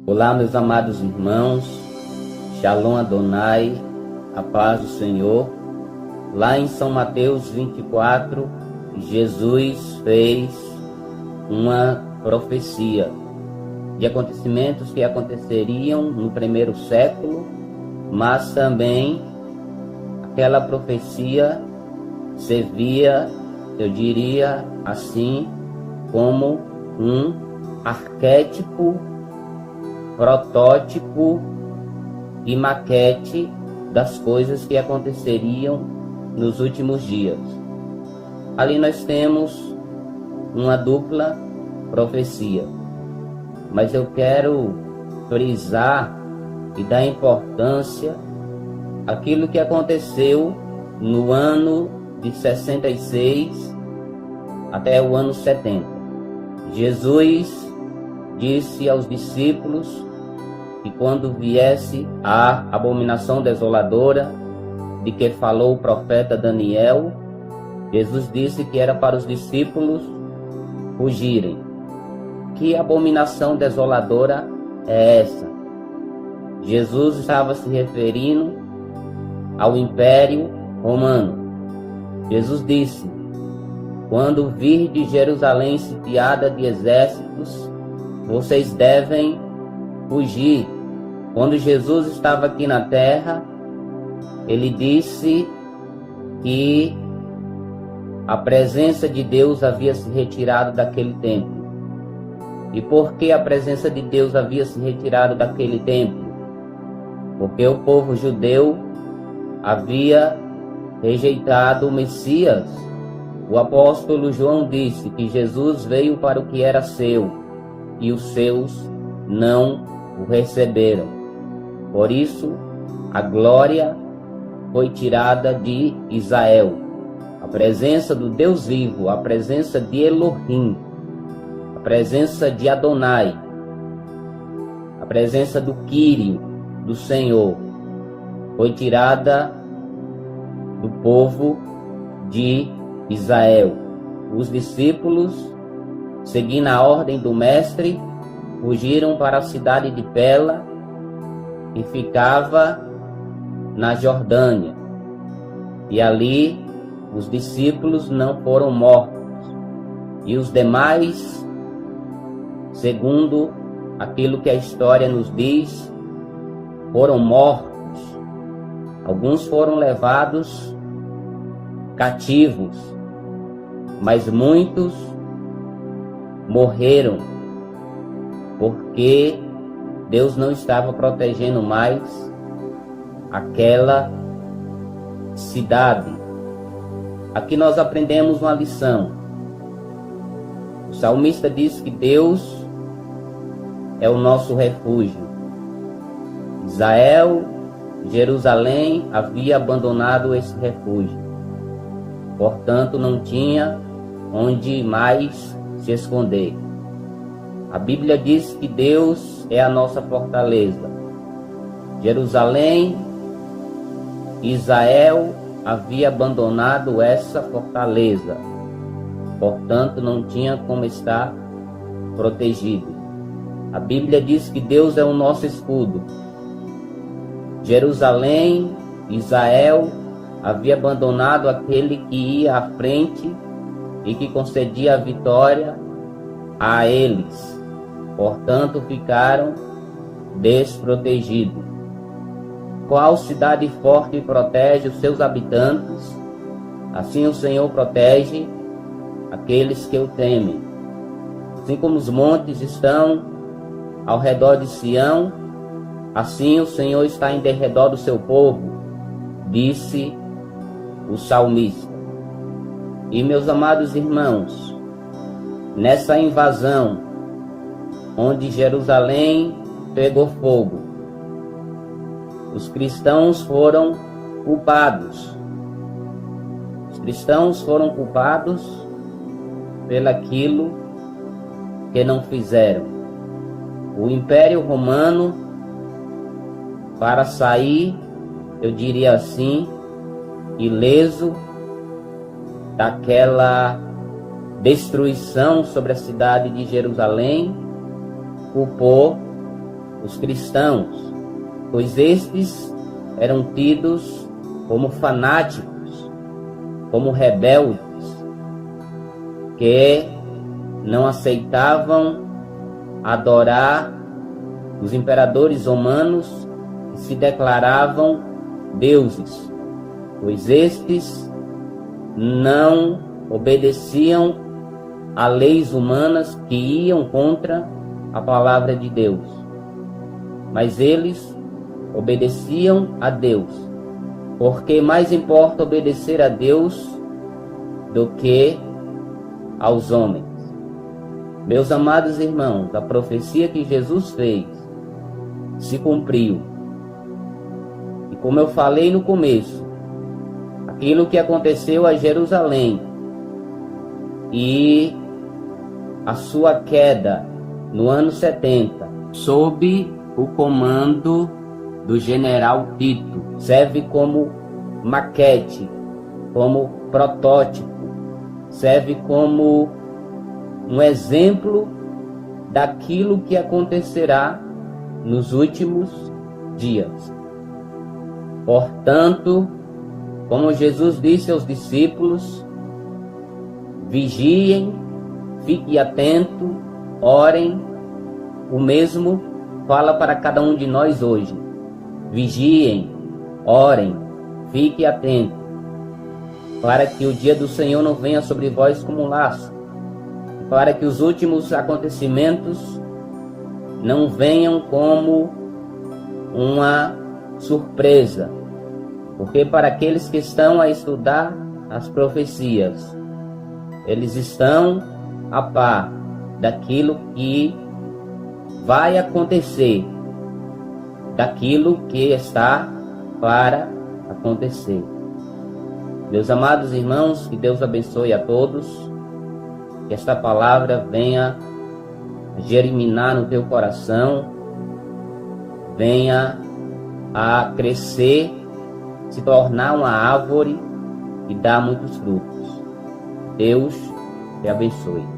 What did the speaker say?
Olá, meus amados irmãos, Shalom Adonai, a paz do Senhor. Lá em São Mateus 24, Jesus fez uma profecia de acontecimentos que aconteceriam no primeiro século, mas também aquela profecia servia, eu diria assim, como um arquétipo, protótipo e maquete das coisas que aconteceriam nos últimos dias. Ali nós temos uma dupla profecia, mas eu quero frisar e dar importância àquilo que aconteceu no ano de 66 até o ano 70. Jesus disse aos discípulos que quando viesse a abominação desoladora de que falou o profeta Daniel, Jesus disse que era para os discípulos fugirem. Que abominação desoladora é essa? Jesus estava se referindo ao Império Romano. Jesus disse: quando vir de Jerusalém sitiada de exércitos, vocês devem fugir. Quando Jesus estava aqui na terra, ele disse que a presença de Deus havia se retirado daquele templo. E por que a presença de Deus havia se retirado daquele templo? Porque o povo judeu havia rejeitado o Messias. O apóstolo João disse que Jesus veio para o que era seu, e os seus não o receberam. Por isso, a glória foi tirada de Israel. A presença do Deus vivo, a presença de Elohim, a presença de Adonai, a presença do Kyrie, do Senhor, foi tirada do povo de Israel. Os discípulos, seguindo a ordem do mestre, fugiram para a cidade de Pela, que ficava na Jordânia. E ali os discípulos não foram mortos. E os demais, segundo aquilo que a história nos diz, foram mortos. Alguns foram levados cativos, mas muitos morreram porque Deus não estava protegendo mais aquela cidade. Aqui nós aprendemos uma lição. O salmista diz que Deus é o nosso refúgio. Israel, Jerusalém havia abandonado esse refúgio. Portanto, não tinha onde mais se esconder. A Bíblia diz que Deus é a nossa fortaleza. Jerusalém, Israel havia abandonado essa fortaleza. Portanto, não tinha como estar protegido. A Bíblia diz que Deus é o nosso escudo. Jerusalém, Israel havia abandonado aquele que ia à frente e que concedia a vitória a eles. Portanto, ficaram desprotegidos. Qual cidade forte protege os seus habitantes? Assim o Senhor protege aqueles que o temem. Assim como os montes estão ao redor de Sião, assim o Senhor está em derredor do seu povo, disse o salmista. E meus amados irmãos, nessa invasão, onde Jerusalém pegou fogo, os cristãos foram culpados. Os cristãos foram culpados pelaquilo que não fizeram. O Império Romano, para sair, eu diria assim, ileso daquela destruição sobre a cidade de Jerusalém, culpou os cristãos, pois estes eram tidos como fanáticos, como rebeldes, que não aceitavam adorar os imperadores romanos que se declaravam deuses, pois estes não obedeciam a leis humanas que iam contra a palavra de Deus, mas eles obedeciam a Deus, porque mais importa obedecer a Deus do que aos homens. Meus amados irmãos, a profecia que Jesus fez se cumpriu. E como eu falei no começo, aquilo que aconteceu a Jerusalém e a sua queda no ano 70, sob o comando do general Tito, serve como maquete, como protótipo, serve como um exemplo daquilo que acontecerá nos últimos dias. Portanto, como Jesus disse aos discípulos, vigiem, fiquem atentos, orem. O mesmo fala para cada um de nós hoje. Vigiem, orem, fiquem atentos, para que o dia do Senhor não venha sobre vós como um laço, para que os últimos acontecimentos não venham como uma surpresa, porque para aqueles que estão a estudar as profecias, eles estão a par daquilo que vai acontecer, daquilo que está para acontecer. Meus amados irmãos, que Deus abençoe a todos, que esta palavra venha germinar no teu coração, venha a crescer, se tornar uma árvore e dar muitos frutos. Deus te abençoe.